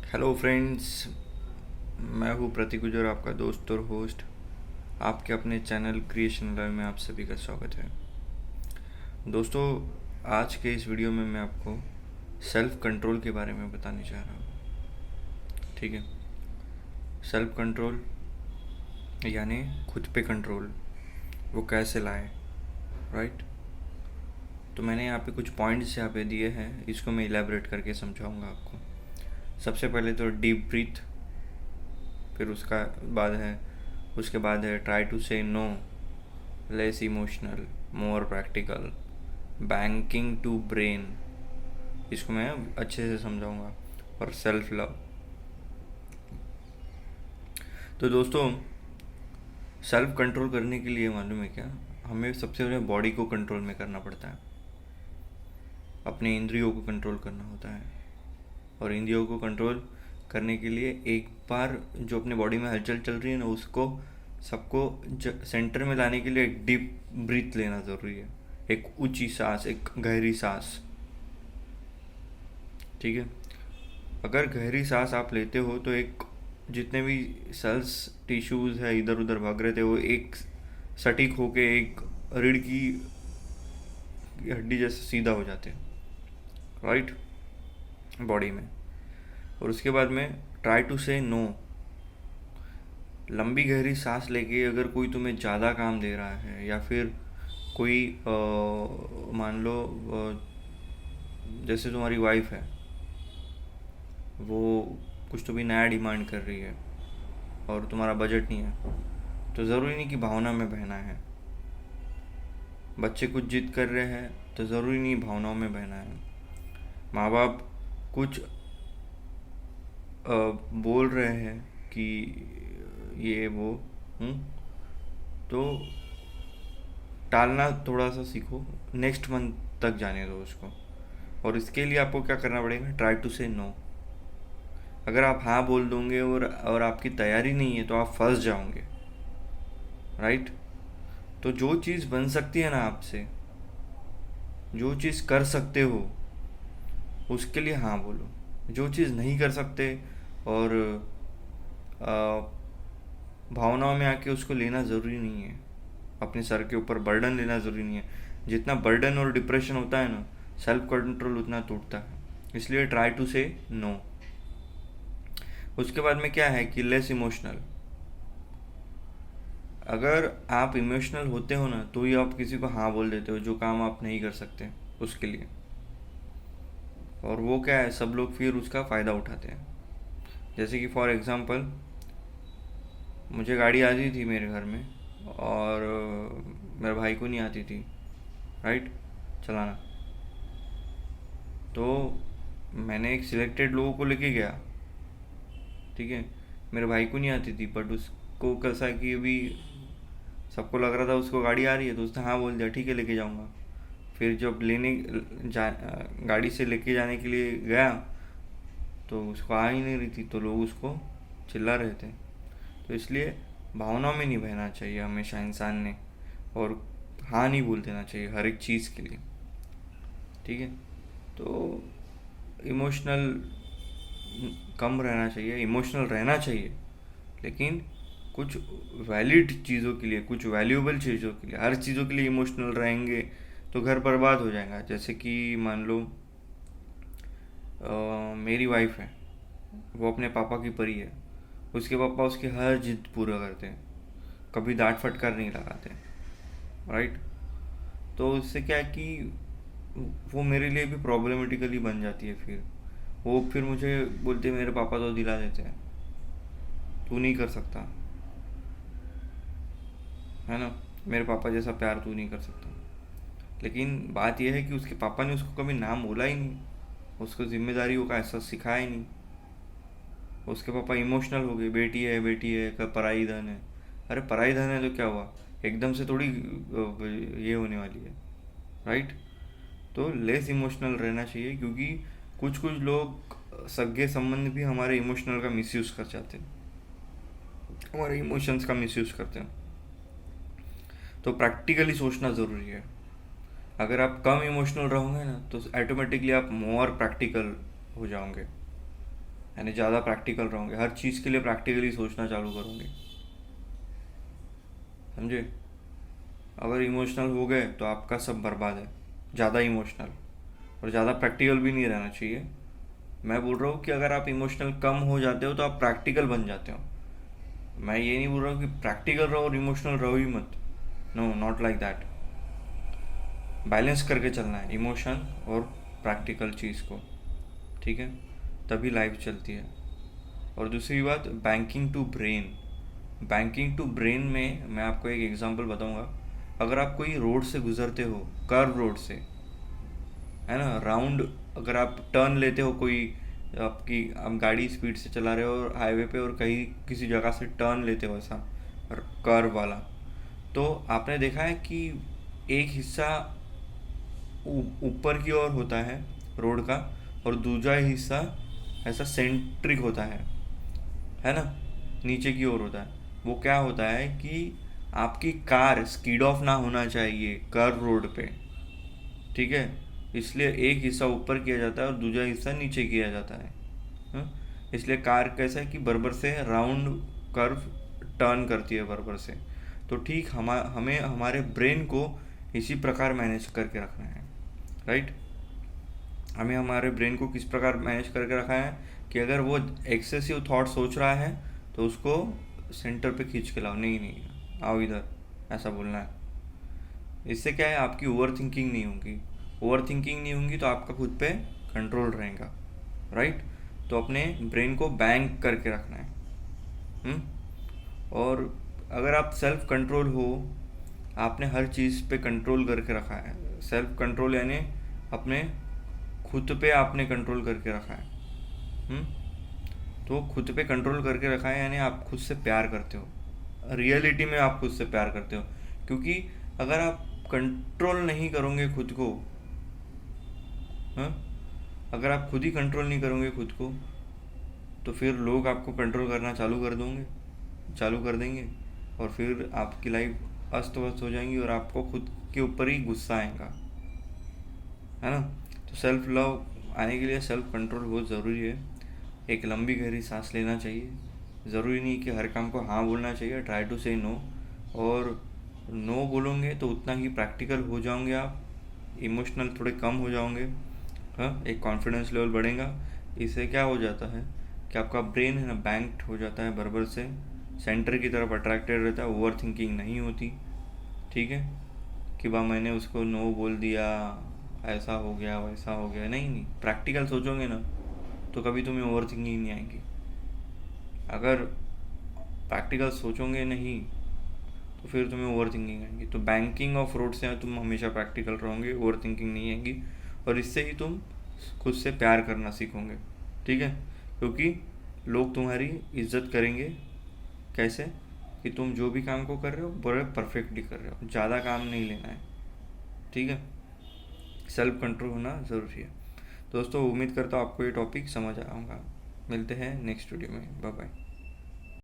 Hello friends, मैं हूँ प्रतीक गुजर, आपका दोस्त और होस्ट। आपके अपने चैनल क्रिएशन लाइव में आप सभी का स्वागत है। दोस्तों, आज के इस वीडियो में मैं आपको सेल्फ कंट्रोल के बारे में बताने जा रहा हूँ। ठीक है, सेल्फ कंट्रोल यानी खुद पे कंट्रोल, वो कैसे लाए, राइट। तो मैंने यहाँ पे कुछ पॉइंट्स यहाँ पे दिए हैं, इसको मैं इलेबरेट करके समझाऊँगा आपको। सबसे पहले तो डीप ब्रीथ, फिर उसके बाद है try to say no, less emotional, more practical, banking to brain, इसको मैं अच्छे से समझाऊंगा, और सेल्फ लव। तो दोस्तों, सेल्फ कंट्रोल करने के लिए मालूम है क्या, हमें सबसे पहले बॉडी को कंट्रोल में करना पड़ता है, अपने इंद्रियों को कंट्रोल करना होता है। और इंद्रियों को कंट्रोल करने के लिए एक बार जो अपने बॉडी में हलचल चल रही है ना, उसको सबको सेंटर में लाने के लिए एक डीप ब्रीथ लेना ज़रूरी है, एक ऊंची सांस, एक गहरी सांस। ठीक है, अगर गहरी सांस आप लेते हो तो एक जितने भी सेल्स टिश्यूज़ है इधर उधर भाग रहे थे, वो एक सटीक होके एक रीढ़ की हड्डी जैसे सीधा हो जाते हैं, राइट, बॉडी में। और उसके बाद में ट्राई टू से नो, लंबी गहरी सांस लेके अगर कोई तुम्हें ज़्यादा काम दे रहा है, या फिर कोई मान लो जैसे तुम्हारी वाइफ है, वो कुछ तो भी नया डिमांड कर रही है और तुम्हारा बजट नहीं है, तो ज़रूरी नहीं कि भावना में बहना है। बच्चे कुछ जिद कर रहे हैं तो ज़रूरी नहीं भावनाओं में बहना है। माँ बाप कुछ बोल रहे हैं कि ये वो, तो टालना थोड़ा सा सीखो, नेक्स्ट मंथ तक जाने दो उसको। और इसके लिए आपको क्या करना पड़ेगा, ट्राई टू से नो। अगर आप हाँ बोल दोगे और आपकी तैयारी नहीं है तो आप फंस जाओगे, राइट। तो जो चीज़ बन सकती है ना आपसे, जो चीज़ कर सकते हो, उसके लिए हाँ बोलो। जो चीज़ नहीं कर सकते और भावनाओं में आके उसको लेना ज़रूरी नहीं है, अपने सर के ऊपर बर्डन लेना ज़रूरी नहीं है। जितना बर्डन और डिप्रेशन होता है ना, सेल्फ कंट्रोल उतना टूटता है। इसलिए ट्राई टू से नो। उसके बाद में क्या है कि लेस इमोशनल। अगर आप इमोशनल होते हो ना, तो ही आप किसी को हाँ बोल देते हो जो काम आप नहीं कर सकते उसके लिए। और वो क्या है, सब लोग फिर उसका फ़ायदा उठाते हैं। जैसे कि फॉर एग्ज़ाम्पल, मुझे गाड़ी आती थी मेरे घर में, और मेरे भाई को नहीं आती थी, राइट, चलाना। तो मैंने एक सिलेक्टेड लोगों को लेके गया, ठीक है। मेरे भाई को नहीं आती थी, बट उसको कैसा कि अभी सबको लग रहा था उसको गाड़ी आ रही है, तो उसने हाँ बोल दिया, ठीक है लेके जाऊँगा। फिर जब गाड़ी से लेके जाने के लिए गया, तो उसको आ ही नहीं रही थी, तो लोग उसको चिल्ला रहे थे। तो इसलिए भावनाओं में नहीं बहना चाहिए हमेशा इंसान ने, और हाँ नहीं बोल देना चाहिए हर एक चीज़ के लिए, ठीक है। तो इमोशनल कम रहना चाहिए, इमोशनल रहना चाहिए, लेकिन कुछ वैलिड चीज़ों के लिए, कुछ वैल्यूएबल चीज़ों के लिए। हर चीज़ों के लिए इमोशनल रहेंगे तो घर बर्बाद हो जाएगा। जैसे कि मान लो मेरी वाइफ है, वो अपने पापा की परी है, उसके पापा उसकी हर जिद पूरा करते हैं, कभी डांट फटकार नहीं लगाते, राइट। तो उससे क्या है कि वो मेरे लिए भी प्रॉब्लमेटिकली बन जाती है। फिर मुझे बोलते मेरे पापा तो दिला देते हैं, तू नहीं कर सकता, है ना, मेरे पापा जैसा प्यार तू नहीं कर सकता। लेकिन बात यह है कि उसके पापा ने उसको कभी नाम बोला ही नहीं, उसको जिम्मेदारियों का एहसास सिखाया ही नहीं। उसके पापा इमोशनल हो गए, बेटी है पराई धन है। अरे पराई धन है तो क्या हुआ, एकदम से थोड़ी ये होने वाली है, राइट। तो लेस इमोशनल रहना चाहिए, क्योंकि कुछ कुछ लोग सगे संबंध भी हमारे इमोशनल का मिसयूज़ कर जाते हैं, हमारे इमोशंस का मिसयूज़ करते हैं। तो प्रैक्टिकली सोचना ज़रूरी है। अगर आप कम इमोशनल रहोगे ना, तो ऑटोमेटिकली आप मोर प्रैक्टिकल हो जाओगे, यानी ज़्यादा प्रैक्टिकल रहोगे, हर चीज़ के लिए प्रैक्टिकली सोचना चालू करोगे, समझे। अगर इमोशनल हो गए तो आपका सब बर्बाद है, ज़्यादा इमोशनल और ज़्यादा प्रैक्टिकल भी नहीं रहना चाहिए। मैं बोल रहा हूँ कि अगर आप इमोशनल कम हो जाते हो तो आप प्रैक्टिकल बन जाते हो। मैं ये नहीं बोल रहा हूँ कि प्रैक्टिकल रहो और इमोशनल रहो ही मत, no, not like that. Balance करके चलना है इमोशन और प्रैक्टिकल चीज़ को, ठीक है, तभी लाइफ चलती है। और दूसरी बात, banking to brain. Banking to brain में मैं आपको एक एग्जांपल बताऊंगा। अगर आप कोई रोड से गुजरते हो, कर्व रोड से, है ना, राउंड, अगर आप टर्न लेते हो, कोई आपकी आप गाड़ी स्पीड से चला रहे हो और हाईवे पे और कहीं किसी जगह से टर्न लेते हो ऐसा कर्व वाला, तो आपने देखा है कि एक हिस्सा ऊपर की ओर होता है रोड का और दूसरा हिस्सा ऐसा सेंट्रिक होता है ना, नीचे की ओर होता है। वो क्या होता है कि आपकी कार स्पीड ऑफ ना होना चाहिए कर्व रोड पे, ठीक है, इसलिए एक हिस्सा ऊपर किया जाता है और दूसरा हिस्सा नीचे किया जाता है। हाँ? इसलिए कार कैसा है कि बराबर से राउंड कर्व टर्न करती है बराबर से। तो ठीक हमें हमारे ब्रेन को इसी प्रकार मैनेज करके रखना है, राइट। हमें हमारे ब्रेन को किस प्रकार मैनेज करके रखा है कि अगर वो एक्सेसिव थॉट सोच रहा है तो उसको सेंटर पे खींच के लाओ, नहीं नहीं आओ इधर, ऐसा बोलना है। इससे क्या है, आपकी ओवर थिंकिंग नहीं होगी। ओवर थिंकिंग नहीं होगी तो आपका खुद पे कंट्रोल रहेगा, राइट। तो अपने ब्रेन को बैंक करके रखना है। और अगर आप सेल्फ कंट्रोल हो, आपने हर चीज़ पे कंट्रोल करके रखा है। सेल्फ कंट्रोल यानी अपने खुद पे आपने कंट्रोल करके रखा है। तो खुद पे कंट्रोल करके रखा है यानी आप खुद से प्यार करते हो, रियलिटी में आप खुद से प्यार करते हो। क्योंकि अगर आप कंट्रोल नहीं करोगे खुद को, हाँ, अगर आप खुद ही कंट्रोल नहीं करोगे खुद को, तो फिर लोग आपको कंट्रोल करना चालू कर देंगे और फिर आपकी लाइफ अस्त व्यस्त हो जाएंगी और आपको खुद के ऊपर ही गुस्सा आएगा, है ना। तो सेल्फ लव आने के लिए सेल्फ कंट्रोल बहुत ज़रूरी है। एक लंबी गहरी सांस लेना चाहिए। ज़रूरी नहीं कि हर काम को हाँ बोलना चाहिए, ट्राई टू से नो। और नो बोलोगे तो उतना ही प्रैक्टिकल हो जाओगे आप, इमोशनल थोड़े कम हो जाओगे, हाँ, एक कॉन्फिडेंस लेवल बढ़ेगा। इससे क्या हो जाता है कि आपका ब्रेन है ना बैंक्ड हो जाता है बराबर से, सेंटर की तरफ अट्रैक्टेड रहता है, ओवर थिंकिंग नहीं होती, ठीक है, कि वाह मैंने उसको नो बोल दिया, ऐसा हो गया वैसा हो गया, नहीं नहीं, प्रैक्टिकल सोचोगे ना तो कभी तुम्हें ओवर थिंकिंग नहीं आएगी। अगर प्रैक्टिकल सोचोगे नहीं तो फिर तुम्हें ओवर थिंकिंग आएगी। तो बैंकिंग ऑफ रोड से तुम हमेशा प्रैक्टिकल रहोगे, ओवर थिंकिंग नहीं आएगी, और इससे ही तुम खुद से प्यार करना सीखोगे, ठीक है। क्योंकि लोग तुम्हारी इज्जत करेंगे, कैसे, कि तुम जो भी काम को कर रहे हो बड़े परफेक्टली कर रहे हो, ज़्यादा काम नहीं लेना है, ठीक है। सेल्फ कंट्रोल होना ज़रूरी है। दोस्तों उम्मीद करता हूँ आपको ये टॉपिक समझ आया होगा। मिलते हैं नेक्स्ट वीडियो में, बाय बाय।